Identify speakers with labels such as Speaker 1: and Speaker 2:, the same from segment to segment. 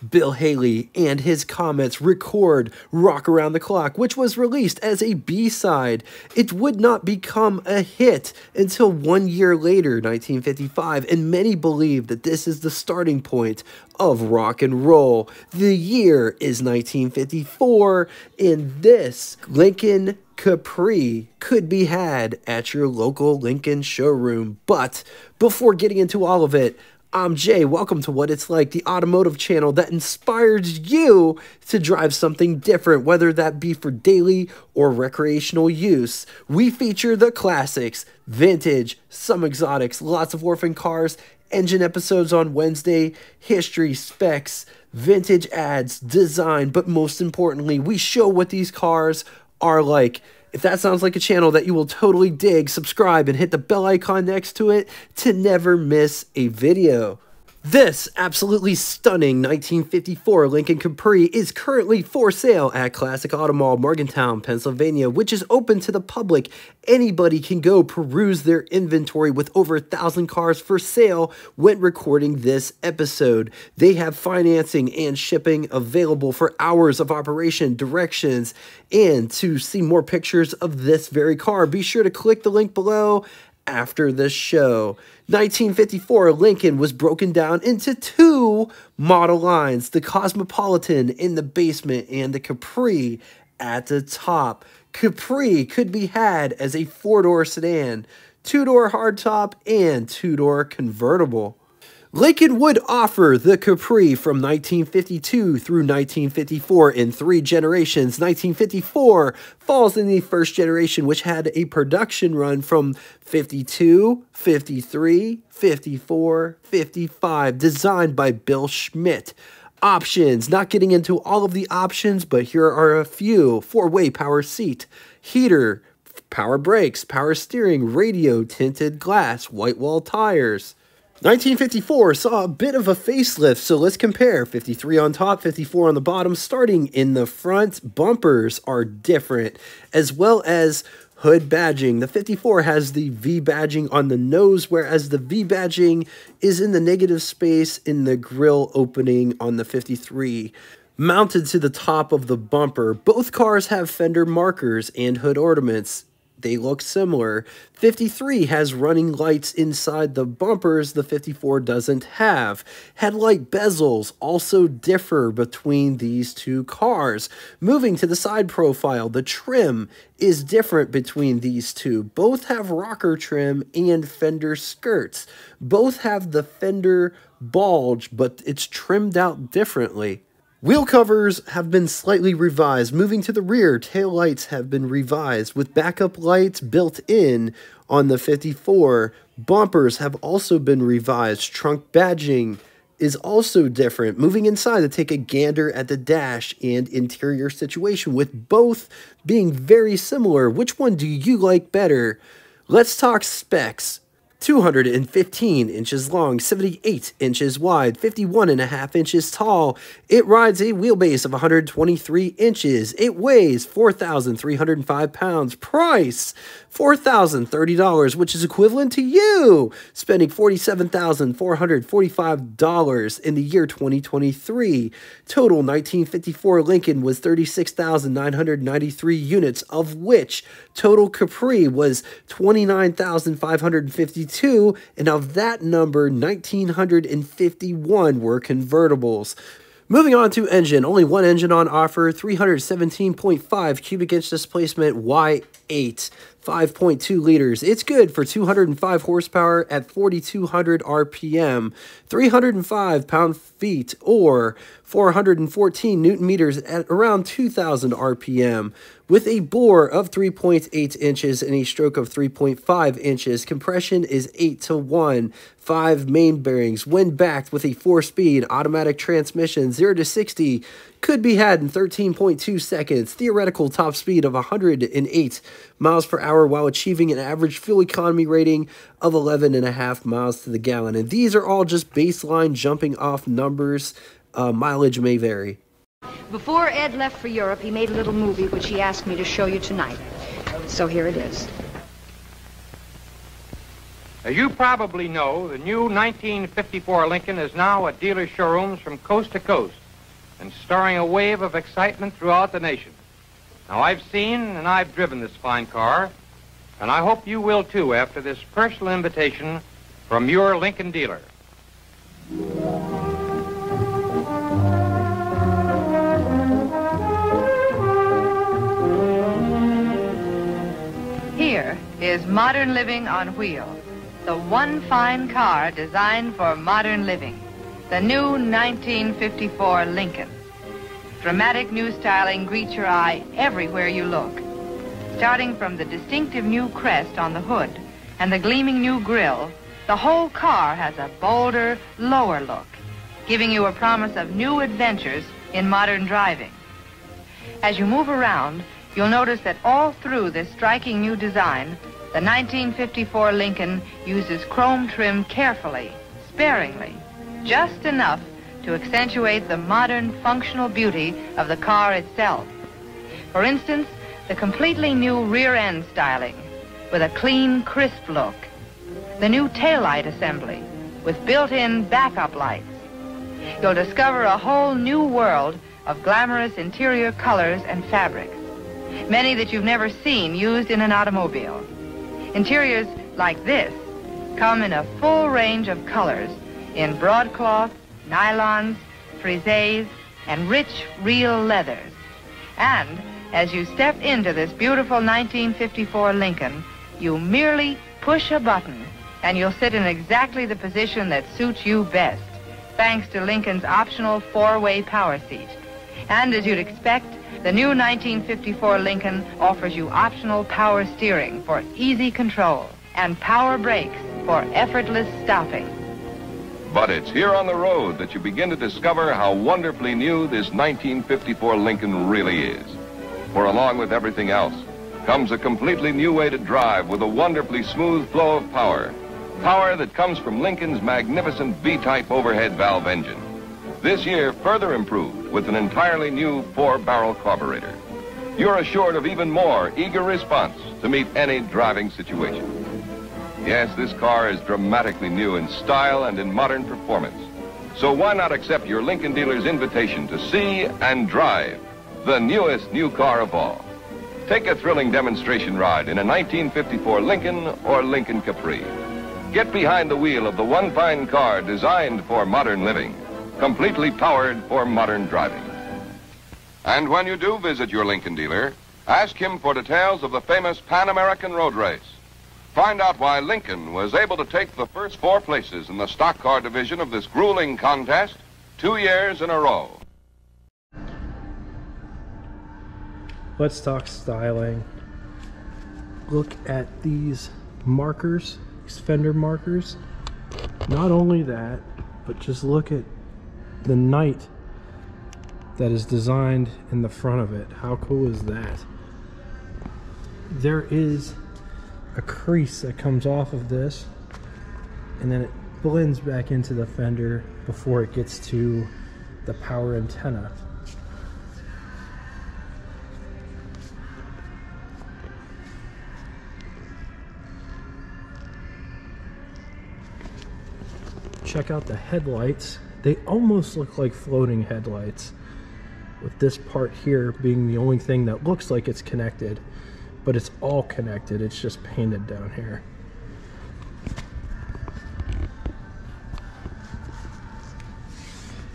Speaker 1: Bill Haley and his Comets record Rock Around the Clock, which was released as a B-side. It would not become a hit until 1 year later, 1955, and many believe that this is the starting point of rock and roll. The year is 1954, and this Lincoln Capri could be had at your local Lincoln showroom. But before getting into all of it, I'm Jay. Welcome to What It's Like, the automotive channel that inspires you to drive something different, whether that be for daily or recreational use. We feature the classics, vintage, some exotics, lots of orphan cars, engine episodes on Wednesday, history, specs, vintage ads, design, but most importantly, we show what these cars are like. If that sounds like a channel that you will totally dig, subscribe and hit the bell icon next to it to never miss a video. This absolutely stunning 1954 Lincoln Capri is currently for sale at Classic Auto Mall, Morgantown, Pennsylvania, which is open to the public. Anybody can go peruse their inventory with over 1,000 cars for sale when recording this episode. They have financing and shipping available for hours of operation, directions, and to see more pictures of this very car, be sure to click the link below after the show. 1954 Lincoln was broken down into two model lines, the Cosmopolitan in the basement and the Capri at the top. Capri could be had as a four-door sedan, two-door hardtop, and two-door convertible. Lincoln would offer the Capri from 1952 through 1954 in three generations. 1954 falls in the first generation, which had a production run from 52, 53, 54, 55, designed by Bill Schmidt. Options, not getting into all of the options, but here are a few. Four-way power seat, heater, power brakes, power steering, radio, tinted glass, white wall tires. 1954 saw a bit of a facelift, so let's compare. 53 on top, 54 on the bottom. Starting in the front, bumpers are different, as well as hood badging. The 54 has the V badging on the nose, whereas the V badging is in the negative space in the grille opening on the 53. Mounted to the top of the bumper, both cars have fender markers and hood ornaments. They look similar. 53 has running lights inside the bumpers the 54 doesn't have. Headlight bezels also differ between these two cars. Moving to the side profile, the trim is different between these two. Both have rocker trim and fender skirts. Both have the fender bulge, but it's trimmed out differently. Wheel covers have been slightly revised. Moving to the rear, tail lights have been revised with backup lights built in on the 54. Bumpers have also been revised. Trunk badging is also different. Moving inside to take a gander at the dash and interior situation, with both being very similar. Which one do you like better? Let's talk specs. 215 inches long, 78 inches wide, 51.5 inches tall. It rides a wheelbase of 123 inches. It weighs 4,305 pounds. Price, $4,030, which is equivalent to you spending $47,445 in the year 2023. Total 1954 Lincoln was 36,993 units, of which total Capri was 29,552. And of that number, 1,951 were convertibles. Moving on to engine, only one engine on offer, 317.5 cubic inch displacement Y8, 5.2 liters. It's good for 205 horsepower at 4,200 RPM, 305 pound-feet, or 414 newton meters at around 2,000 RPM. With a bore of 3.8 inches and a stroke of 3.5 inches, compression is 8-to-1, 5 main bearings. When backed with a 4-speed automatic transmission, 0 to 60 could be had in 13.2 seconds. Theoretical top speed of 108 miles per hour while achieving an average fuel economy rating of 11.5 miles to the gallon. And these are all just baseline jumping off numbers. Mileage may vary.
Speaker 2: Before Ed left for Europe, he made a little movie which he asked me to show you tonight. So here it is.
Speaker 3: As you probably know, the new 1954 Lincoln is now at dealer showrooms from coast to coast. and starting a wave of excitement throughout the nation. Now, I've seen and I've driven this fine car, and I hope you will too after this personal invitation from your Lincoln dealer.
Speaker 4: Here is modern living on wheels, the one fine car designed for modern living, the new 1954 Lincoln. Dramatic new styling greets your eye everywhere you look. Starting from the distinctive new crest on the hood and the gleaming new grille, the whole car has a bolder, lower look, giving you a promise of new adventures in modern driving. As you move around, you'll notice that all through this striking new design, the 1954 Lincoln uses chrome trim carefully, sparingly, just enough to accentuate the modern functional beauty of the car itself. For instance, the completely new rear end styling with a clean, crisp look. The new taillight assembly with built-in backup lights. You'll discover a whole new world of glamorous interior colors and fabrics, many that you've never seen used in an automobile. Interiors like this come in a full range of colors in broadcloth, nylons, frisés, and rich, real leathers. And as you step into this beautiful 1954 Lincoln, you merely push a button and you'll sit in exactly the position that suits you best, thanks to Lincoln's optional four-way power seat. And as you'd expect, the new 1954 Lincoln offers you optional power steering for easy control and power brakes for effortless stopping.
Speaker 5: But it's here on the road that you begin to discover how wonderfully new this 1954 Lincoln really is. For along with everything else comes a completely new way to drive with a wonderfully smooth flow of power. Power that comes from Lincoln's magnificent V-type overhead valve engine. This year further improved with an entirely new 4-barrel carburetor. You're assured of even more eager response to meet any driving situation. Yes, this car is dramatically new in style and in modern performance. So why not accept your Lincoln dealer's invitation to see and drive the newest new car of all? Take a thrilling demonstration ride in a 1954 Lincoln or Lincoln Capri. Get behind the wheel of the one fine car designed for modern living, completely powered for modern driving. And when you do visit your Lincoln dealer, ask him for details of the famous Pan American Road Race. Find out why Lincoln was able to take the first 4 places in the stock car division of this grueling contest 2 years in a row.
Speaker 1: Let's talk styling. Look at these markers, these fender markers. Not only that, but just look at the knight that is designed in the front of it. How cool is that? There is a crease that comes off of this, and then it blends back into the fender before it gets to the power antenna. Check out the headlights. They almost look like floating headlights, with this part here being the only thing that looks like it's connected, but it's all connected. It's just painted down here.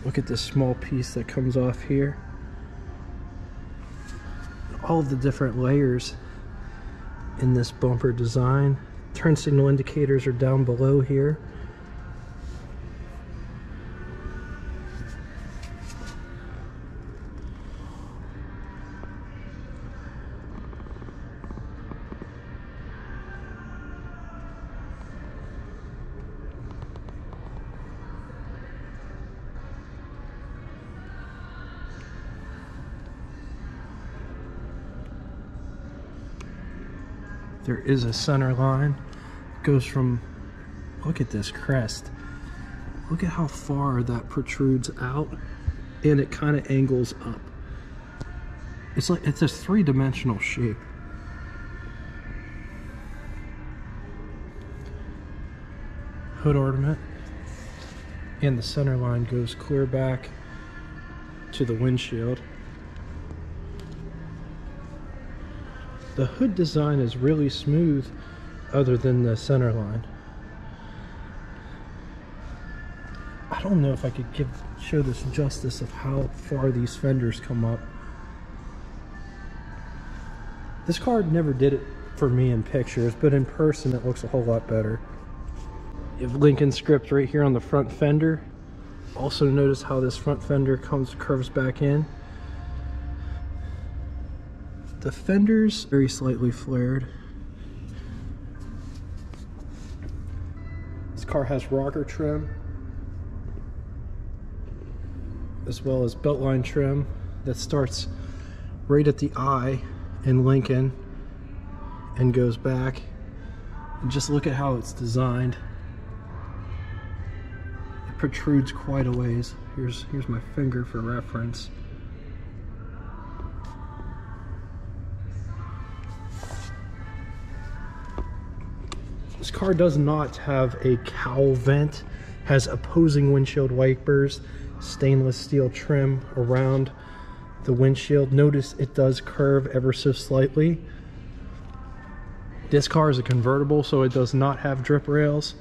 Speaker 1: Look at this small piece that comes off here. All the different layers in this bumper design. Turn signal indicators are down below here. There is a center line. It goes from, look at this crest. Look at how far that protrudes out, and it kind of angles up. It's like it's a three-dimensional shape. Hood ornament, and the center line goes clear back
Speaker 6: to the windshield. The hood design is really smooth other than the center line. I don't know if I could show this justice of how far these fenders come up. This car never did it for me in pictures, but in person it looks a whole lot better. You have Lincoln script right here on the front fender. Also notice how this front fender curves back in. The fender's very slightly flared. This car has rocker trim, as well as beltline trim that starts right at the eye in Lincoln and goes back. And just look at how it's designed. It protrudes quite a ways. Here's my finger for reference. This car does not have a cowl vent, has opposing windshield wipers, stainless steel trim around the windshield. Notice it does curve ever so slightly. This car is a convertible, so it does not have drip rails.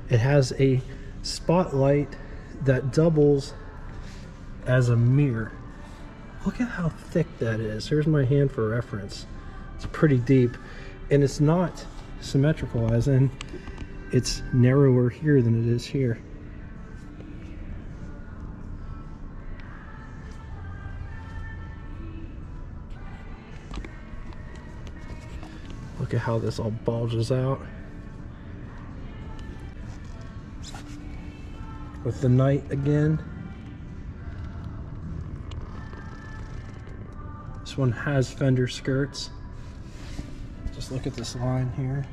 Speaker 6: It has a spotlight that doubles as a mirror. Look at how thick that is. Here's my hand for reference. It's pretty deep, and it's not symmetrical, as in it's narrower here than it is here. Look at how this all bulges out. With the night again. This one has fender skirts. Just look at this line here.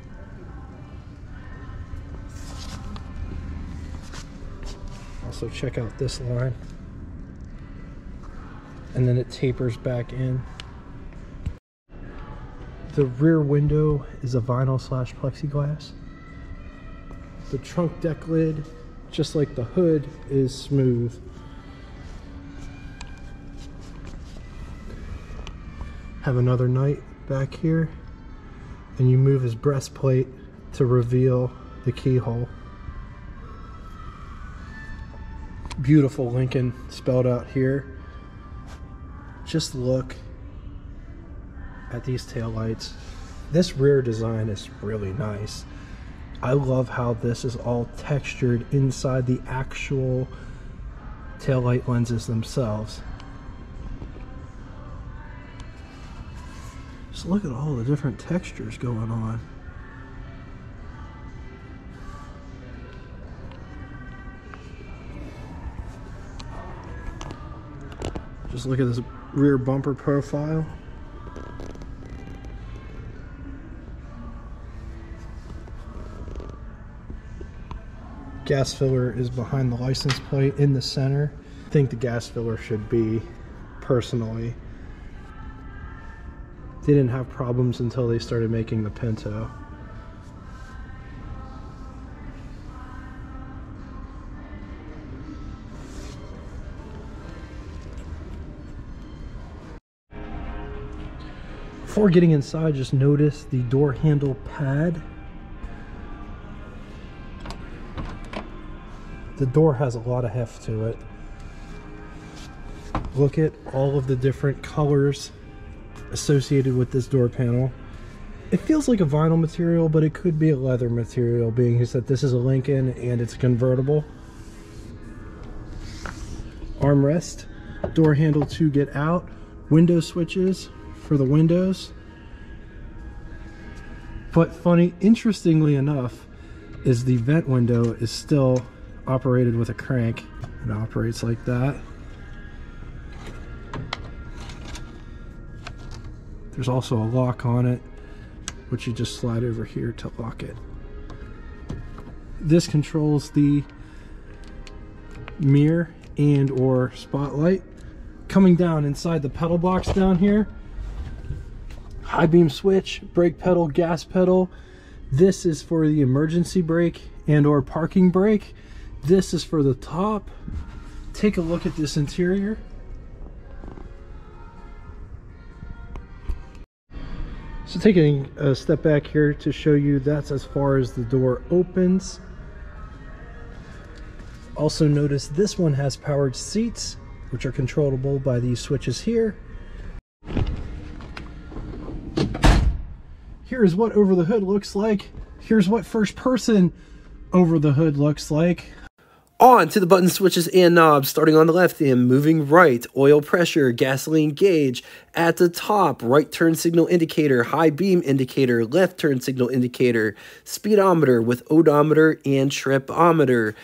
Speaker 6: Also check out this line. And then it tapers back in. The rear window is a vinyl / plexiglass. The trunk deck lid, just like the hood, is smooth. Have another night back here, and you move his breastplate to reveal the keyhole. Beautiful Lincoln spelled out here. Just look at these taillights. This rear design is really nice. I love how this is all textured inside the actual taillight lenses themselves. Just look at all the different textures going on. Just look at this rear bumper profile. Gas filler is behind the license plate in the center. I think the gas filler should be, personally. They didn't have problems until they started making the Pinto. Before getting inside, just notice the door handle pad. The door has a lot of heft to it. Look at all of the different colors associated with this door panel. It feels like a vinyl material, but it could be a leather material, being that this is a Lincoln and it's convertible. Armrest, door handle to get out, window switches for the windows. But interestingly enough, is the vent window is still operated with a crank. It operates like that. There's also a lock on it, which you just slide over here to lock it. This controls the mirror and or spotlight. Coming down inside the pedal box down here, high beam switch, brake pedal, gas pedal. This is for the emergency brake and or parking brake. This is for the top take a look at this interior. So taking a step back here to show you, that's as far as the door opens. Also notice this one has powered seats, which are controllable by these switches here. Here's what over the hood looks like. Here's what first person over the hood looks like.
Speaker 1: On to the button switches and knobs, starting on the left and moving right. Oil pressure, gasoline gauge. At the top, right turn signal indicator, high beam indicator, left turn signal indicator, speedometer with odometer and tripometer.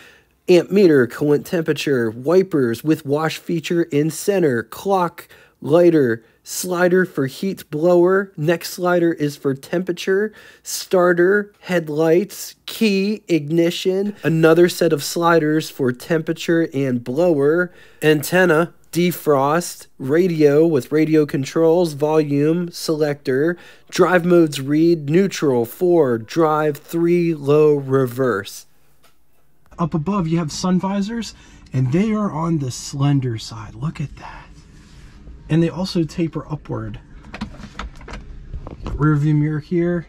Speaker 1: Amp meter, coolant temperature, wipers with wash feature in center, clock, lighter, slider for heat blower, next slider is for temperature, starter, headlights, key, ignition, another set of sliders for temperature and blower, antenna, defrost, radio with radio controls, volume, selector, drive modes read, neutral, 4, drive, 3, low, reverse.
Speaker 6: Up above you have sun visors, and they are on the slender side. Look at that. And they also taper upward. Rear view mirror here,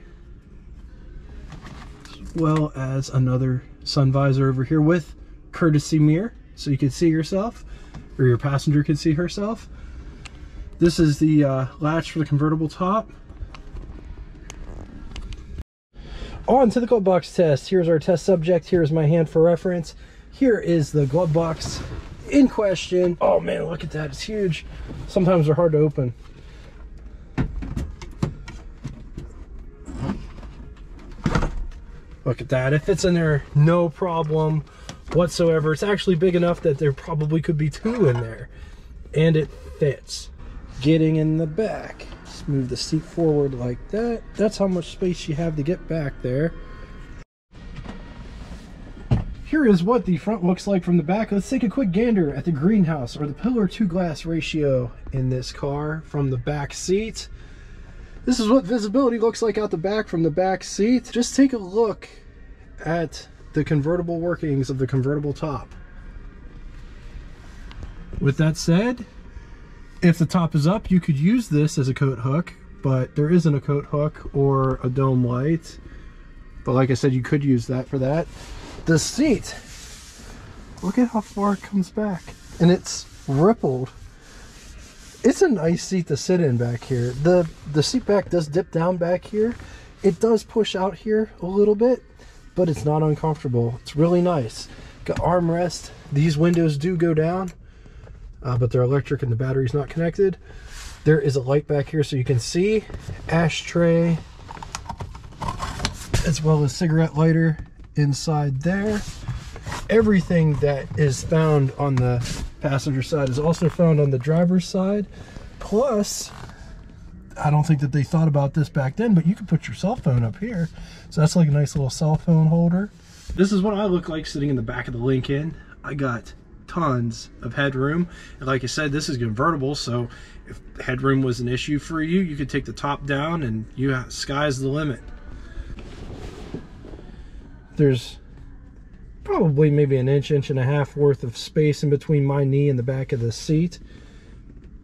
Speaker 6: as well as another sun visor over here with courtesy mirror, so you can see yourself, or your passenger can see herself. This is the latch for the convertible top. On to the glove box test. Here's our test subject. Here's my hand for reference. Here is the glove box in question. Oh man, look at that, it's huge. Sometimes they're hard to open. Look at that, it fits in there no problem whatsoever. It's actually big enough that there probably could be 2 in there, and it fits. Getting in the back, just move the seat forward like that. That's how much space you have to get back there. Here is what the front looks like from the back. Let's take a quick gander at the greenhouse, or the pillar to glass ratio in this car from the back seat. This is what visibility looks like out the back from the back seat. Just take a look at the convertible workings of the convertible top. With that said, if the top is up, you could use this as a coat hook, but there isn't a coat hook or a dome light. But like I said, you could use that for that. The seat, look at how far it comes back, and it's rippled. It's a nice seat to sit in back here. The seat back does dip down back here. It does push out here a little bit, but it's not uncomfortable. It's really nice. Got armrest. These windows do go down, but they're electric and the battery's not connected. There is a light back here so you can see. Ashtray, as well as cigarette lighter inside there. Everything that is found on the passenger side is also found on the driver's side. Plus, I don't think that they thought about this back then, but you can put your cell phone up here. So that's like a nice little cell phone holder. This is what I look like sitting in the back of the Lincoln. I got tons of headroom. And like I said, this is convertible, so if headroom was an issue for you, you could take the top down and sky's the limit. There's probably maybe an inch and a half worth of space in between my knee and the back of the seat.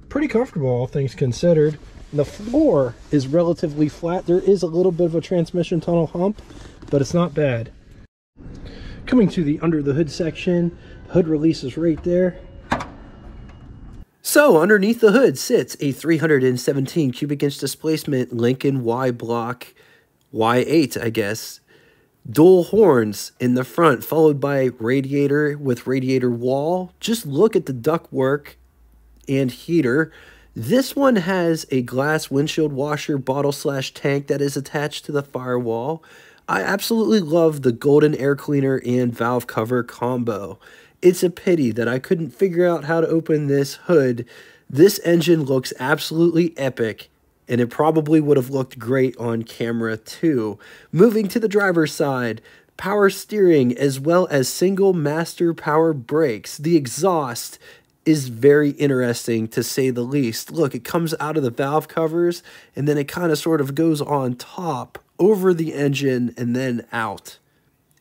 Speaker 6: Pretty comfortable, all things considered. The floor is relatively flat. There is a little bit of a transmission tunnel hump, but it's not bad. Coming to the under the hood section, hood release is right there.
Speaker 1: So underneath the hood sits a 317 cubic inch displacement Lincoln Y block, Y8 I guess. Dual horns in the front, followed by radiator with radiator wall. Just look at the ductwork and heater. This one has a glass windshield washer bottle/tank that is attached to the firewall. I absolutely love the golden air cleaner and valve cover combo. It's a pity that I couldn't figure out how to open this hood. This engine looks absolutely epic, and it probably would have looked great on camera too. Moving to the driver's side, power steering as well as single master power brakes. The exhaust is very interesting to say the least. Look, it comes out of the valve covers and then it kind of sort of goes on top over the engine and then out.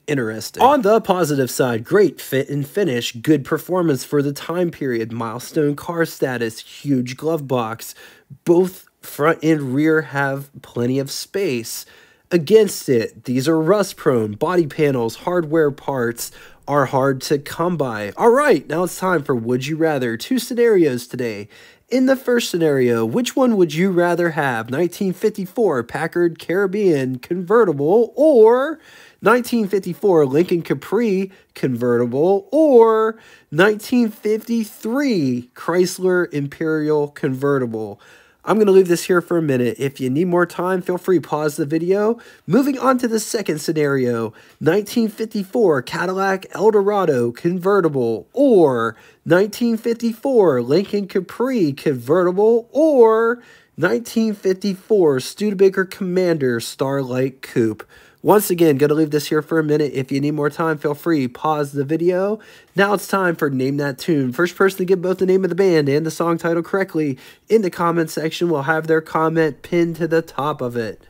Speaker 1: Interesting. On the positive side, great fit and finish, good performance for the time period, milestone car status, huge glove box. Both front and rear have plenty of space. Against it, these are rust prone, body panels, hardware parts are hard to come by. All right, now it's time for Would You Rather. 2 scenarios today. In the first scenario, which one would you rather have? 1954 Packard Caribbean convertible or 1954 Lincoln Capri convertible or 1953 Chrysler Imperial convertible? I'm going to leave this here for a minute. If you need more time, feel free to pause the video. Moving on to the second scenario, 1954 Cadillac Eldorado convertible or 1954 Lincoln Capri convertible or 1954 Studebaker Commander Starlight Coupe. Once again, going to leave this here for a minute. If you need more time, feel free, pause the video. Now it's time for Name That Tune. First person to get both the name of the band and the song title correctly in the comment section will have their comment pinned to the top of it.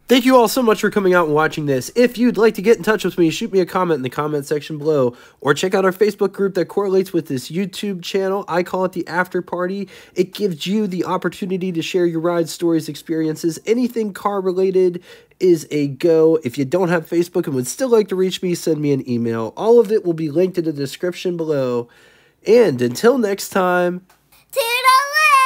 Speaker 1: Thank you all so much for coming out and watching this. If you'd like to get in touch with me, shoot me a comment in the comment section below, or check out our Facebook group that correlates with this YouTube channel. I call it the After Party. It gives you the opportunity to share your ride stories, experiences, anything car related is a go. If you don't have Facebook and would still like to reach me, send me an email. All of it will be linked in the description below. And until next time,
Speaker 7: toodaloo!